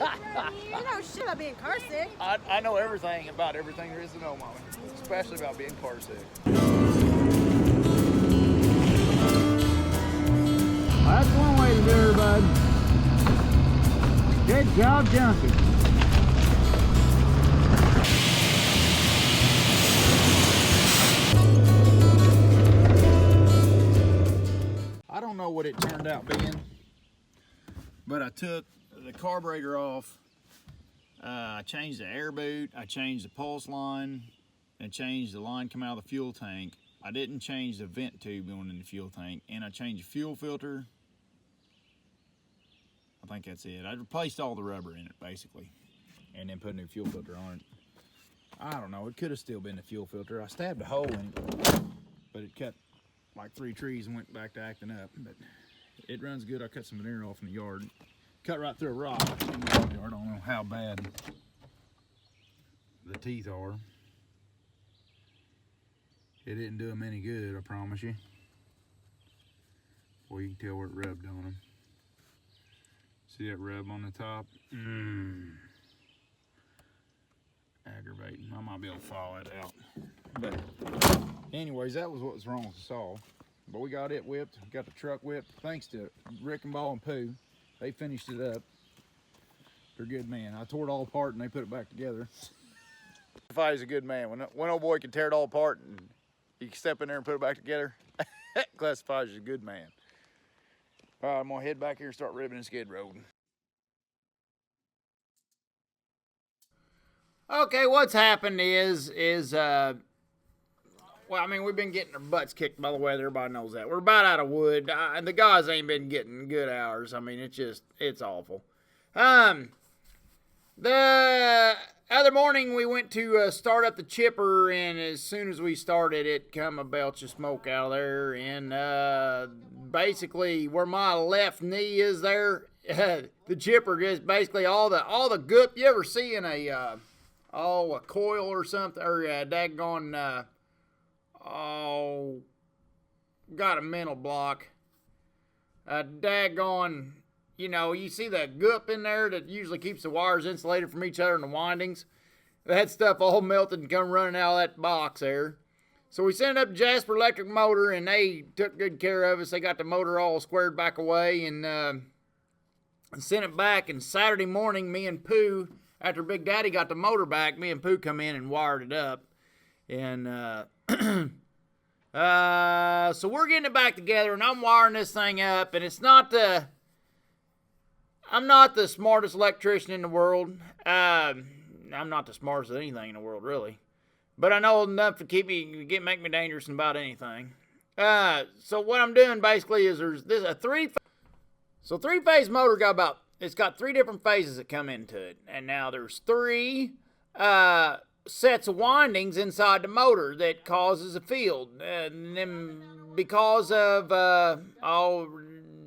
You know shit about being car sick. I know everything about everything there is to know, Mama. Especially about being car sick. That's one way to do it, bud. Good job, Junkie. I don't know what it turned out being, but I took the carburetor off. I changed the air boot, I changed the pulse line, and changed the line coming out of the fuel tank. I didn't change the vent tube going in the fuel tank, and I changed the fuel filter. I think that's it. I replaced all the rubber in it, basically, and then put a new fuel filter on it. I don't know, it could have still been the fuel filter. I stabbed a hole in it, but it cut like 3 trees and went back to acting up. But it runs good. I cut some veneer off in the yard. Cut right through a rock in the yard. I don't know how bad the teeth are. It didn't do them any good, I promise you. Boy, you can tell where it rubbed on them. See that rub on the top? Aggravating. I might be able to follow it out. But anyways, that was what was wrong with the saw. But we got it whipped, got the truck whipped, thanks to Rick and Ball and Pooh. They finished it up. They're good men. I tore it all apart and they put it back together. Classify a good man. When one old boy can tear it all apart and he can step in there and put it back together, classifies as a good man. All right, I'm gonna head back here and start ribbing and skid road. Okay, what's happened is well, I mean, we've been getting our butts kicked by the weather. Everybody knows that. We're about out of wood. And the guys ain't been getting good hours. I mean, it's awful. The other morning, we went to start up the chipper, and as soon as we started, it come a belch of smoke out of there. And basically, where my left knee is there, the chipper just basically all the goop you ever see in a coil or something, or a daggone, got a mental block. A daggone, you know, you see that goop in there that usually keeps the wires insulated from each other in the windings. That stuff all melted and come running out of that box there. So we sent it up to Jasper Electric Motor, and they took good care of us. They got the motor all squared back away and sent it back. And Saturday morning, me and Pooh, after Big Daddy got the motor back, me and Pooh come in and wired it up. And so we're getting it back together, and I'm wiring this thing up, and I'm not the smartest electrician in the world. I'm not the smartest of anything in the world, really. But I know enough to make me dangerous in about anything. So what I'm doing basically is there's this a three-phase motor it's got 3 different phases that come into it. And now there's 3 sets of windings inside the motor that causes a field. And then because of,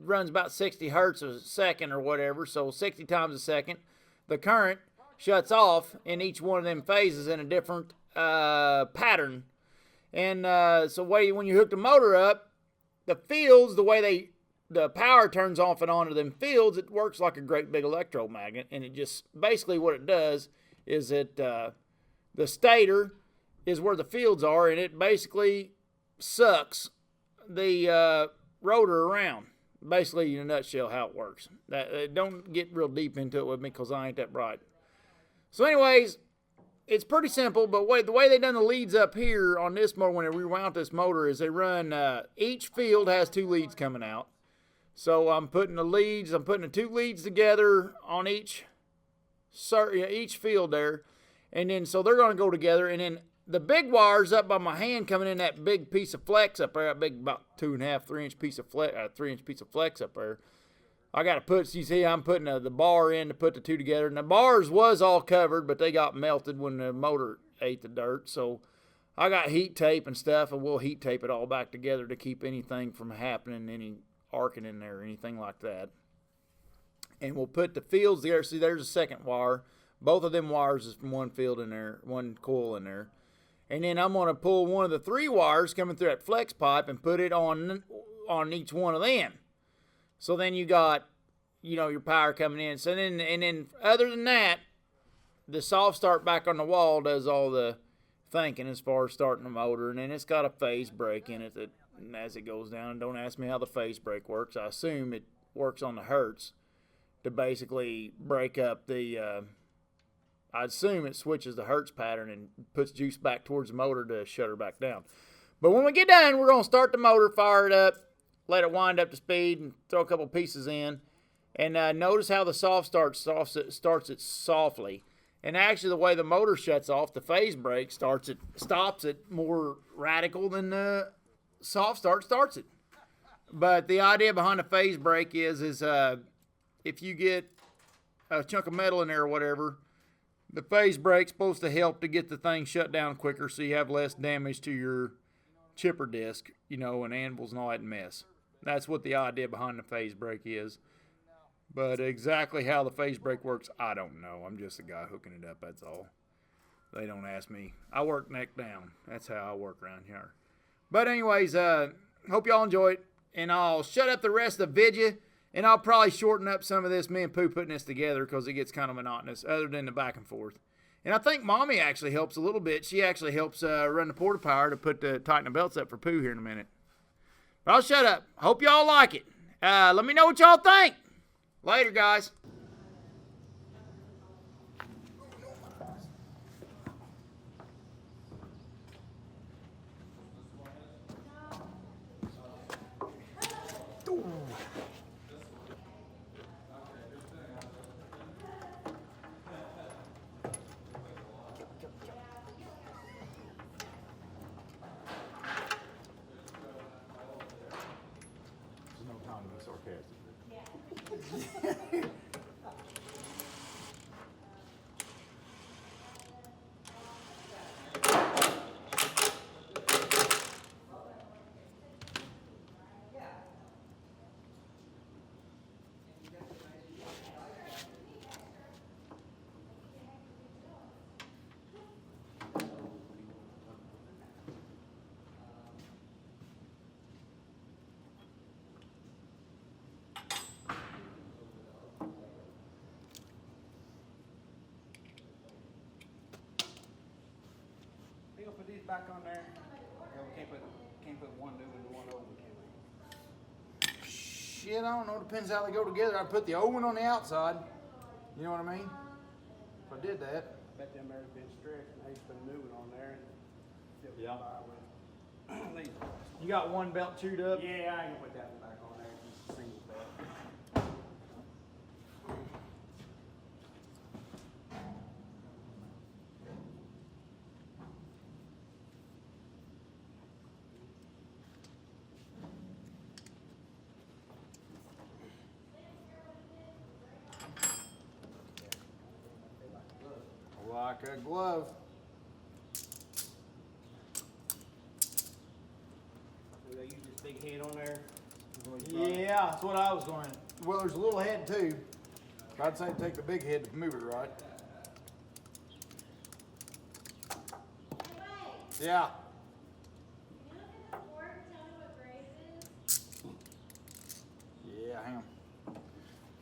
runs about 60 hertz a second or whatever, so 60 times a second, the current shuts off in each one of them phases in a different pattern. And so when you hook the motor up, the fields, the power turns off and on to them fields, it works like a great big electromagnet. And it just, basically what it does is the stator is where the fields are, and it basically sucks the rotor around. Basically, in a nutshell, how it works. Don't get real deep into it with me because I ain't that bright. So anyways, it's pretty simple, but the way they done the leads up here on this motor, when they rewound this motor, is they run, each field has 2 leads coming out. So I'm putting the 2 leads together on each field there. And then, so they're going to go together. And then the big wires up by my hand coming in that big piece of flex up there, that big about 2.5, 3-inch piece of flex, 3-inch piece of flex up there. I got to you see, I'm putting the bar in to put the 2 together. And the bars was all covered, but they got melted when the motor ate the dirt. So I got heat tape and stuff, and we'll heat tape it all back together to keep anything from happening, any arcing in there or anything like that. And we'll put the fields there. See, there's a second wire. Both of them wires is from one field in there, one coil in there. And then I'm going to pull one of the 3 wires coming through that flex pipe and put it on each one of them. So then you got your power coming in. So then other than that, the soft start back on the wall does all the thinking as far as starting the motor, and then it's got a phase brake in it that as it goes down. Don't ask me how the phase brake works. I assume it works on the hertz to basically break up the I assume it switches the hertz pattern and puts juice back towards the motor to shut her back down. But when we get done, we're going to start the motor, fire it up, let it wind up to speed, and throw a couple pieces in. And notice how the soft start starts it softly. And actually, the way the motor shuts off, the phase brake stops it more radical than the soft start starts it. But the idea behind the phase brake is if you get a chunk of metal in there or whatever, the phase brake's supposed to help to get the thing shut down quicker so you have less damage to your chipper disc, and anvils and all that mess. That's what the idea behind the phase brake is. But exactly how the phase brake works, I don't know. I'm just a guy hooking it up, that's all. They don't ask me. I work neck down. That's how I work around here. But anyways, hope y'all enjoy it. And I'll shut up the rest of the video. And I'll probably shorten up some of this, me and Pooh putting this together, because it gets kind of monotonous, other than the back and forth. And I think Mommy actually helps a little bit. She actually helps run the porta power to tighten the belts up for Pooh here in a minute. But I'll shut up. Hope y'all like it. Let me know what y'all think. Later, guys. We'll put these back on there. Yeah, we can't put one new and one old, can we? Shit, I don't know. Depends how they go together. I'd put the old one on the outside. You know what I mean? If I did that. Bet them there's been stretched and they just put a new one on there and still Yeah. by with. You got one belt chewed up? Yeah, I can put that one back on there. Just a single belt. Like a glove. Do they use this big head on there? Yeah, that's what I was going. Well, there's a little head too. I'd say take the big head to move it right. Yeah. Yeah, hang on.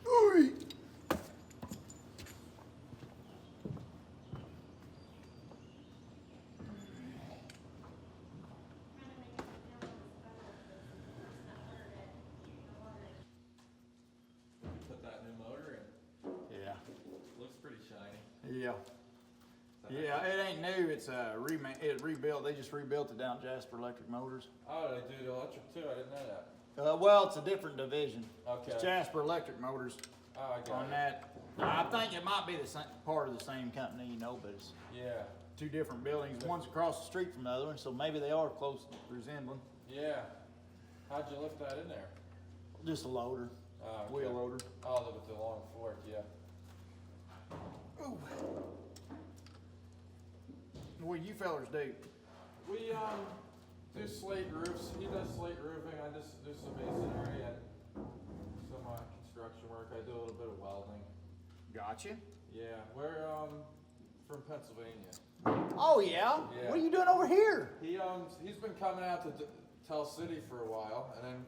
Ooh. Yeah. Yeah, it ain't new. It's rebuilt. They just rebuilt it down at Jasper Electric Motors. Oh, they do the electric too? I didn't know that. Well, it's a different division. Okay. It's Jasper Electric Motors. Oh, I got on it. that. I think it might be the same, part of the same company, but it's Yeah. two different buildings. One's across the street from the other one, so maybe they are close resembling. Yeah. How'd you lift that in there? Just a loader, Oh, okay. wheel loader. Oh, with the long fork, yeah. Ooh. What do you fellers do? We do slate roofs. He does slate roofing. I just do some masonry and some construction work. I do a little bit of welding. Gotcha. Yeah, we're from Pennsylvania. Oh yeah? Yeah. What are you doing over here? He's been coming out to Tell City for a while, and then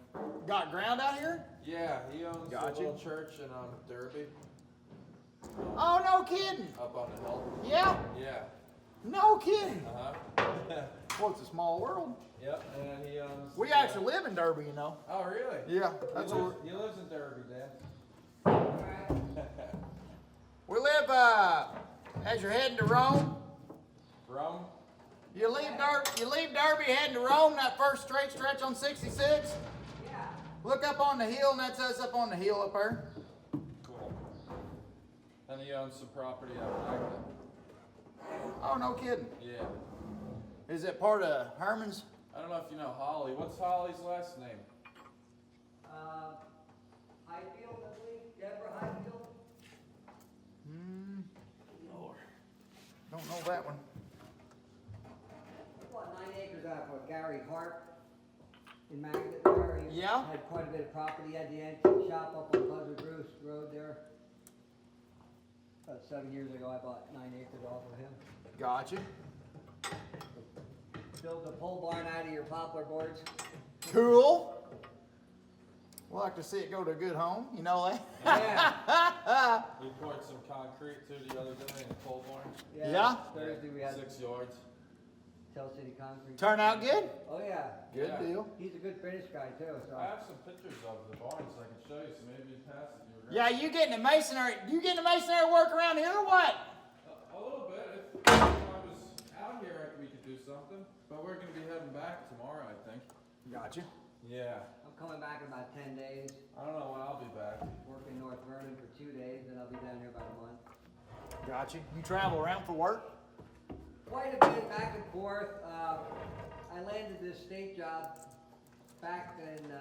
Got ground out here? yeah, he owns Gotcha. a little church in Derby, Oh, no kidding. up on the hill. Yeah? Yeah. No kidding. Uh-huh. Well, it's a small world. Yep, and then he owns. We actually live in Derby, you know. Oh, really? Yeah, that's he where lives, he lives in Derby, Dad. we live. As you're heading to Rome, Rome? you leave Derby heading to Rome. That first straight stretch on 66. Yeah. Look up on the hill, and that's us up on the hill up there. Cool. And he owns some property out in Acton. Oh, no kidding. Yeah. Is it part of Herman's? I don't know if you know Holly. What's Holly's last name? Highfield, I believe, Deborah Highfield. Don't know that one. I bought 9 acres out of Gary Hart in Magnet there. He Yeah. had quite a bit of property at the antique shop up on Buzzard Roost Road there. About 7 years ago, I bought 9 acres off of him. Gotcha. Built a pole barn out of your poplar boards. Cool. We'll like to see it go to a good home. You know that? Yeah. We poured some concrete too the other day in the pole barn. Yeah? Thursday we had 6 yards. Tell City Concrete. Turn out good? Oh yeah. Good Yeah. deal. He's a good finish guy too. So. I have some pictures of the barn so I can show you, so maybe you pass it. Yeah, you getting the masonry? You getting the masonry work around here or what? A little bit. If I was out here, we could do something. But we're going to be heading back tomorrow, I think. Gotcha. Yeah. I'm coming back in about 10 days. I don't know when I'll be back. Working North Vernon for 2 days, then I'll be down here about a month. Gotcha. You travel around for work? Quite a bit back and forth. I landed this state job back in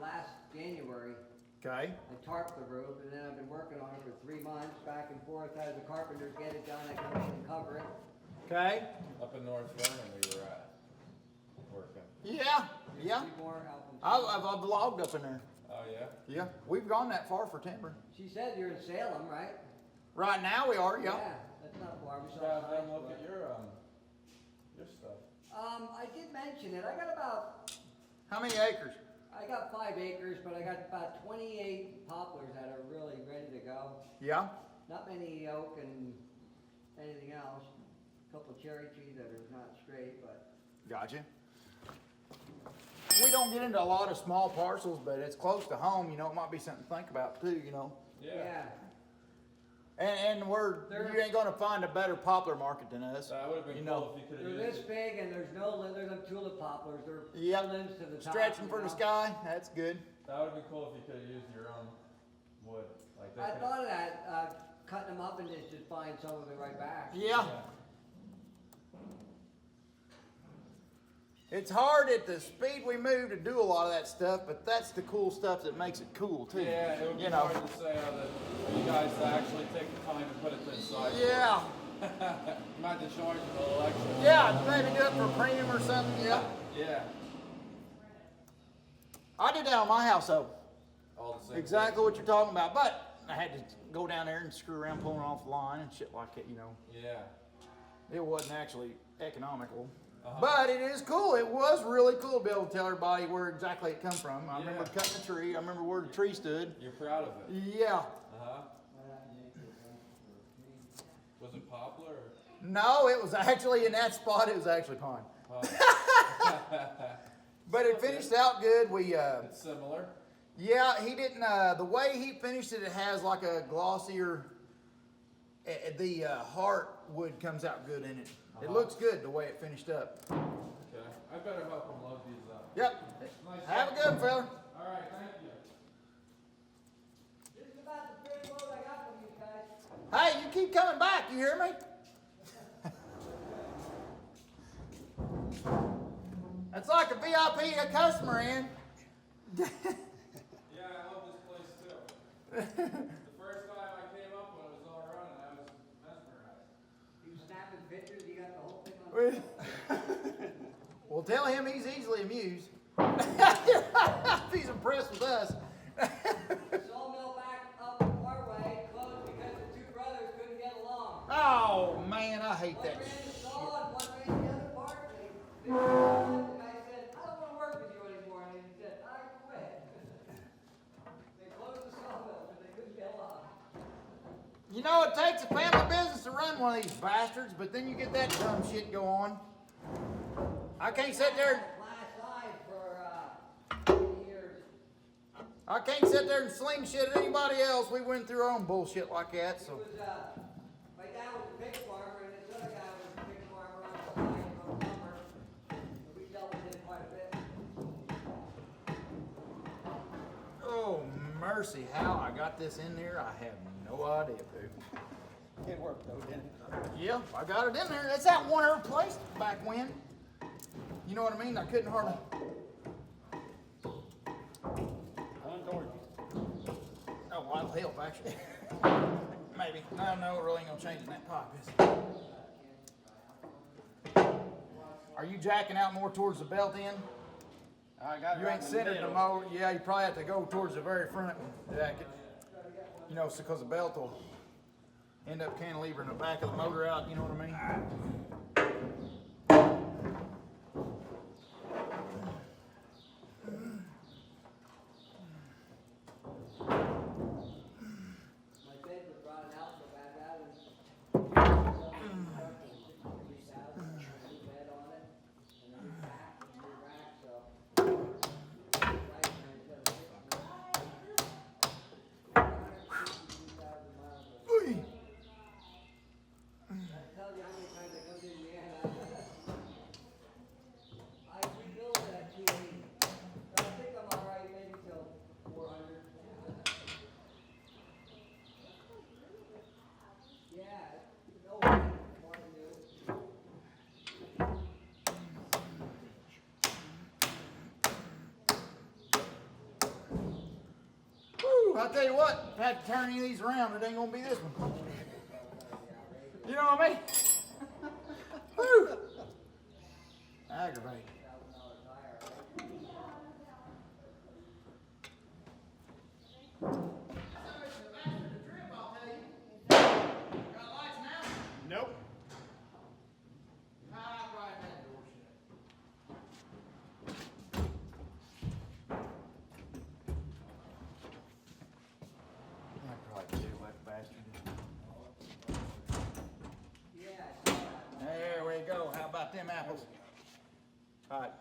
last January. Okay. I tarped the roof, and then I've been working on it for 3 months, back and forth. As the carpenters get it done, I come in and cover it. Okay. Up in North Vernon we were at. Working. Yeah. Yeah. 3 more out in- I've vlogged up in there. Oh, yeah? Yeah. We've gone that far for timber. She said you're in Salem, right? Right now we are. Yeah. That's not far. We Should saw have them signs, look but- at your stuff. I did mention it. I got about How many acres? I got 5 acres, but I got about 28 poplars that are really ready to go. Yeah. Not many oak and anything else. A couple cherry trees that are not straight, but Gotcha. We don't get into a lot of small parcels, but it's close to home. You know, it might be something to think about too. You know. yeah. And you ain't gonna find a better poplar market than us. That would have been You cool know. if you could They're have this used it. big and there's no tulip poplars. They're Yep. limbs to the top. Stretching you for the know. sky. That's good. That would have been cool if you could have used your own wood. Like they I could've- thought of that, cutting them up and just buying some of it right back. Yeah. It's hard at the speed we move to do a lot of that stuff, but that's the cool stuff that makes it cool too. Yeah, it would be You know. hard to say that you guys actually take the time to put it inside. Yeah. You might have to charge them a little extra. Yeah, maybe do it for premium or something. Yeah. Yeah. I did that on my house though. All the same. Exactly what you're talking about, but I had to go down there and screw around pulling off the line and shit like that, you know. Yeah. It wasn't actually economical. Uh-huh. But it is cool. It was really cool to be able to tell everybody where exactly it come from. I remember Yeah. cutting the tree. I remember where the tree stood. You're proud of it. Yeah. Uh-huh. Was it poplar or? No, it was actually in that spot. It was actually pine. But it finished out good. We It's similar. yeah, he didn't. The way he finished it, it has like a glossier. The heart wood comes out good in it. It looks good the way it finished up. Okay. I better help them load these up. Yep. Nice Have a good one, fella. All right, thank you. This is about the big load I got from you guys. Hey, you keep coming back. You hear me? That's like a VIP a customer in. Yeah, I love this place too. The first time I came up when it was all running, I was mesmerized. You snapping pictures, you got the whole thing on. Well, tell him he's easily amused. He's impressed with us. Sawmill back up our way, closed because the 2 brothers couldn't get along. Oh man, I hate One that ran the shit. saw and one ran the other part. The guy said, I don't want to it takes a family business to run one of these bastards, but then you get that dumb shit go on. I can't sit there. Glass eye for 20 years. I can't sit there and sling shit at anybody else. We went through our own bullshit like that, so. It was, my dad was a pig farmer, and this other guy was a pig farmer on the side of the summer. And we dealt with him quite a bit. Oh, mercy, how I got this in there, I have no idea, dude. It worked though, didn't it? Yeah, I got it in there. That's that one other place back when. You know what I mean? I couldn't hardly. Untoward. Oh, well, that'll help, actually. Maybe. No, it really ain't gonna change in that pipe, is it? Are you jacking out more towards the belt end? I got it You right ain't in the centered the middle. motor. Yeah, you probably have to go towards the very front and jack it. You know, because the belt will end up cantilevering the back of the motor out, you know what I mean? My bed was rotted out so bad, that was new bed on it, and a new back, and a new rack, so. Right, and it's gonna fix me. 162,000 miles of Ooh. I tell you how many times I come to Indiana. I rebuilt that 280. So I think I'm all right, maybe till 400. Yeah, no way, more than you. Woo, I tell you what, if I had to turn any of these around, it ain't gonna be this one. You know what I mean? Woo! Aggravating. Nope. I probably do that bastard. There we go. How about them apples? All right.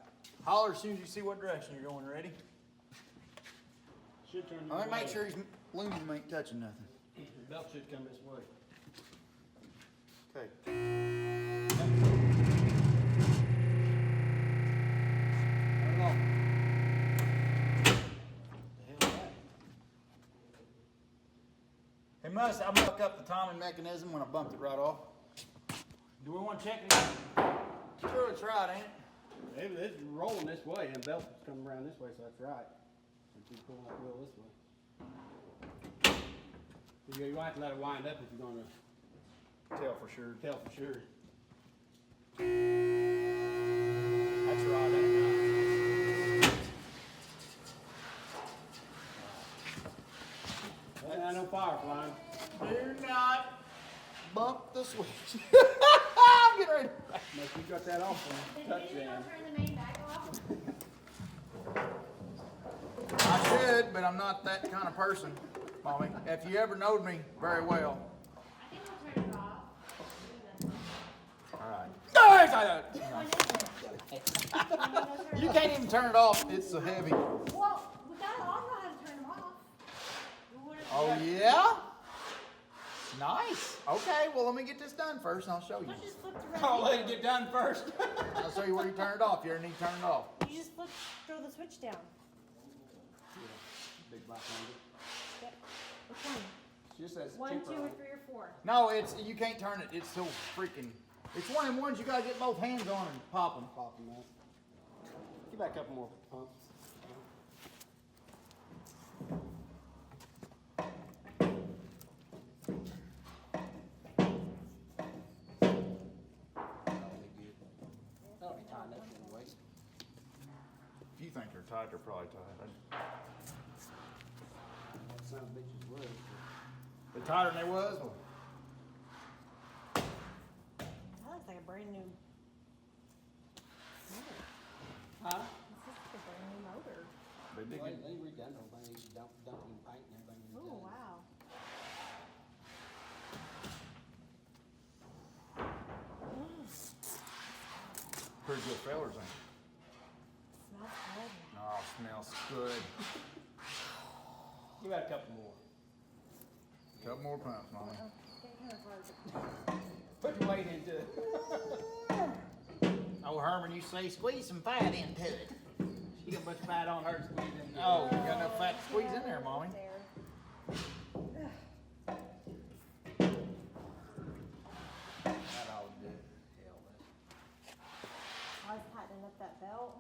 Holler as soon as you see what direction you're going. Ready? Should turn All right, this make way. sure his aluminum ain't touching nothing. The belt should come this way. Okay. Turn it off. The hell is that? It must. I muck up the timing mechanism when I bumped it right off. Do we want to check it out? Sure, it's right, ain't it? It's rolling this way, and the belt is coming around this way, so that's right. And keep pulling that wheel this way. You might have to let it wind up if you're going to Tell for sure. tell for sure. That's right, ain't it? Well, I no fire flying. Do not bump the switch. I'm getting ready. Make you got that off on touchdown. Turn the main back off. I should, but I'm not that kind of person, Mommy. If you ever knowed me very well. I think we'll turn it off. All right. When is it? You can't even turn it off. It's so heavy. Well, we gotta all know how to turn them off. Oh, yeah? Nice. Okay, well, let me get this done first, and I'll show you. You just flip the red I'll let lever. it get done first. I'll show you where you turn it off. You ever need to turn it off. You just throw the switch down. Big black number. Yep. Which one? She just says 1, cheaper 2, on or it. 3, or 4. No, you can't turn it. It's so freaking. It's one of them ones you gotta get both hands on and pop them. Pop them out. Give that a couple more pumps. That'll be tightened up anyway. If you think they're tight, they're probably tight. Some bitches would. They're tighter than they was. Well, That looks like a brand new motor. Huh? This looks like a brand new motor. they did good. They redone the whole thing. They dumped in paint and everything. Oh, wow. Pretty good fellers, ain't Smells good. it? Oh, smells good. You got a couple more. Couple more pumps, Mama. Put your weight into it. Oh, Herman, you say squeeze some fat into it. You got a bunch of fat on her to squeeze in. Oh, you got enough fat to squeeze in there, Mommy. That all good. Hell, I was tightening up that belt.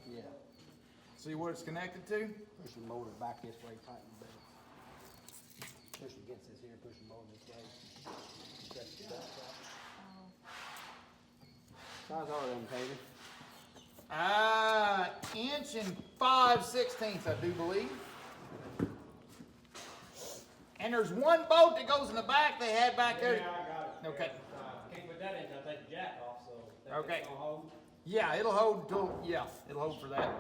yeah. See what it's connected to? Push the motor back this way, tighten the belt. Push against this here, push the motor this way. Stretch the belt out. Size are them, Taylor? Inch and 5/16, I do believe. And there's one bolt that goes in the back they had back there. I got it. Okay. Can't put that in until I take the jack off, so. that Okay. thing's gonna hold. Yeah, it'll hold till, yeah, it'll hold for that.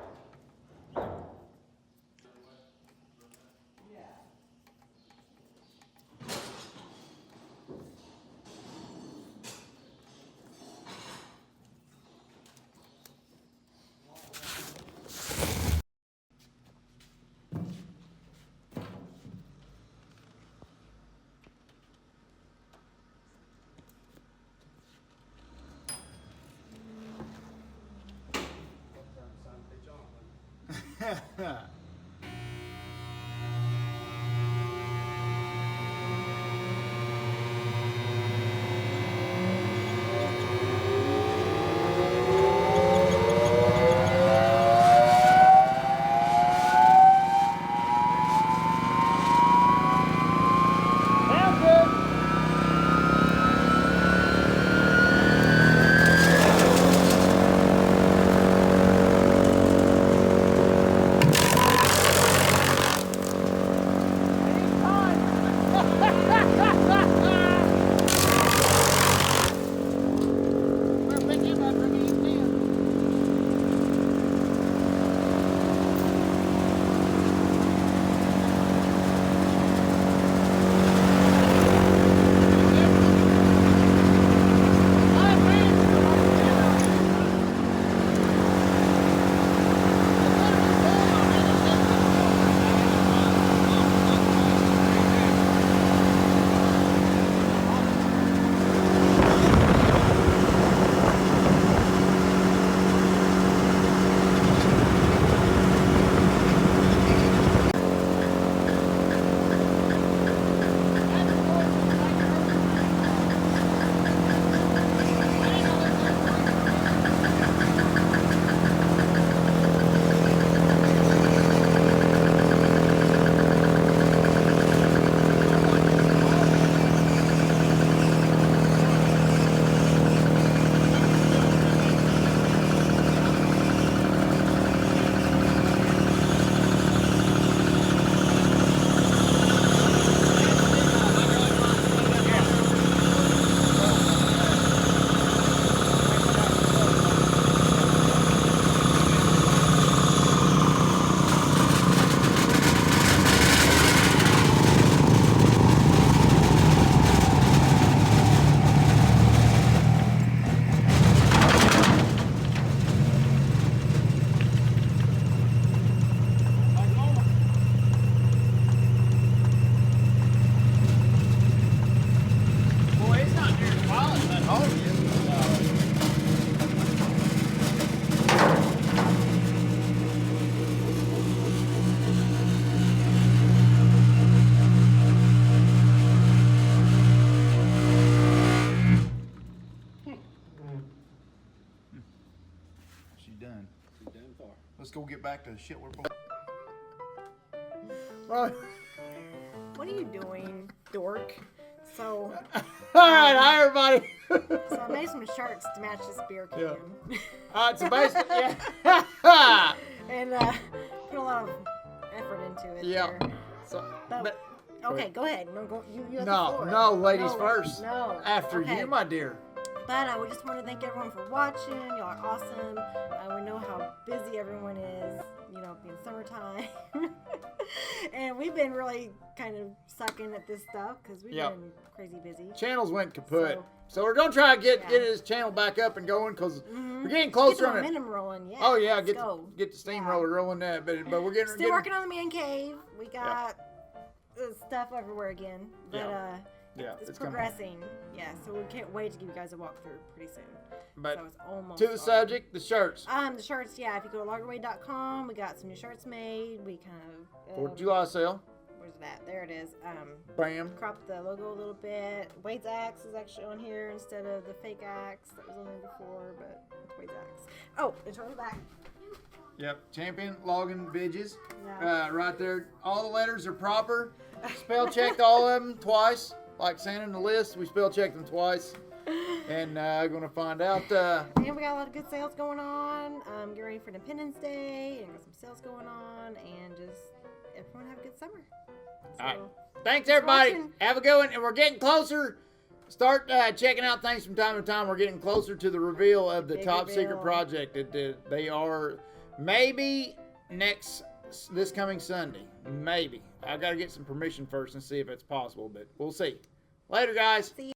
Let's go get back to the shit we're. Well, What are you doing, dork? So, all right, hi everybody. so I made some shirts to match this beer can. It's basically, yeah. And put a lot of effort into it. Yeah. There. So, But, okay, go ahead. No, go. You have the no, floor. no, ladies No, first. No. After Okay. you, my dear. But we just want to thank everyone for watching. Y'all are awesome. We know how busy everyone is, you know, being summertime. And we've been really kind of sucking at this stuff because we've Yep. been crazy busy. Channels went kaput. So- So we're gonna try to get Yeah. his channel back up and going because Mhm. we're getting Get closer the on it. momentum rolling, yeah. Oh yeah, let's get go. the steamroller rolling that, but we're getting Still working on the man cave. We got stuff everywhere again, but Yeah, it's coming. progressing. Yeah, so we can't wait to give you guys a walkthrough pretty soon. But so it's almost to the on. subject, the shirts. The shirts, yeah. If you go to loggerway.com, we got some new shirts made. We kind of 4th of July sale. Where's that? There it is. Bam. Cropped the logo a little bit. Wade's axe is actually on here instead of the fake axe that was on there before, but it's Wade's axe. Oh, and turn it back. Yep. Champion Logan Bidges. Yeah. Right there. All the letters are proper. Spell checked all of them twice. Like Santa in the list, we spell checked them twice. And gonna find out. And we got a lot of good sales going on. Get ready for Independence Day, and got some sales going on, and just everyone have a good summer. So, All right. Thanks everybody. watching. Have a good one. And we're getting closer. Start checking out things from time to time. We're getting closer to the reveal of the Big top secret reveal. project. They are maybe this coming Sunday. Maybe. I got to get some permission first and see if it's possible, but we'll see. Later, guys. See you.